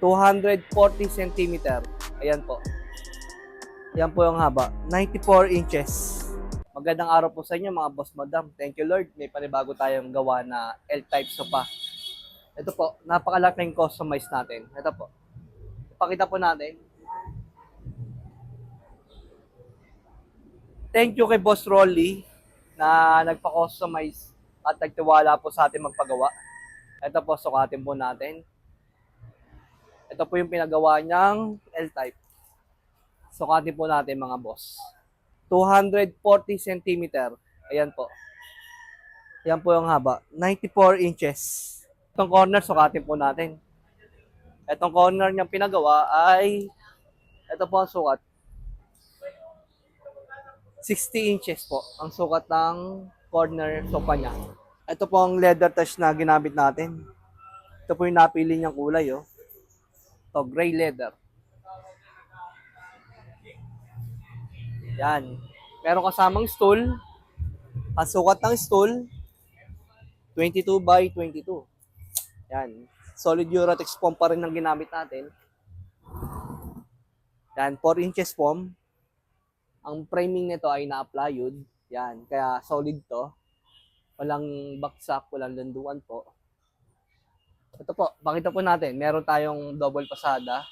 240 centimeter. Ayan po. Ayan po yung haba. 94 inches. Magandang araw po sa inyo mga boss madam. Thank you Lord. May panibago tayong gawa na L-type sofa. Ito po, napakalaking customize natin. Ito po. Ipakita po natin. Thank you kay Boss Rolly na nagpa-customize at nagtiwala po sa atin magpagawa. Ito po, sukatin po natin. Ito po yung pinagawa niyang L-type. Sukatin po natin mga boss. 240 centimeter. Ayan po. Ayan po yung haba. 94 inches. Itong corner, sukatin po natin. Itong corner niyang pinagawa ay, ito po ang sukat. 60 inches po ang sukat ng corner sofa niya. Ito po ang leather touch na ginamit natin. Ito po yung napili niyang kulay. Oh. Ito, gray leather. Yan. Meron kasamang stool. Ang sukat ng stool, 22 by 22. Yan. Solid Uratex foam pa rin ang ginamit natin. Yan, 4 inches foam. Ang framing nito ay na-plywood. Yan, kaya solid to. Walang baksak, walang landuan po. Ito po, pakita po natin. Meron tayong double pasada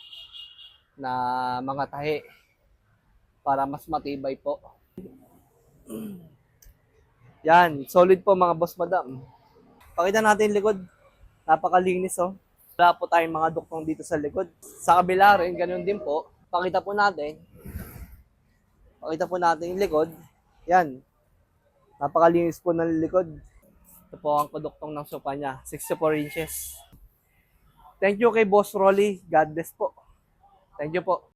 na mga tahi para mas matibay po. Yan, solid po mga boss madam. Pakita natin likod. Napakalinis oh. Wala po tayong mga duktong dito sa likod. Sa kabila rin, ganun din po. Pakita po natin. Pakita po natin yung likod. Yan. Napakalinis po ng likod. Ito po ang kuduktong ng sofa niya. 64 inches. Thank you kay Boss Rolly. God bless po. Thank you po.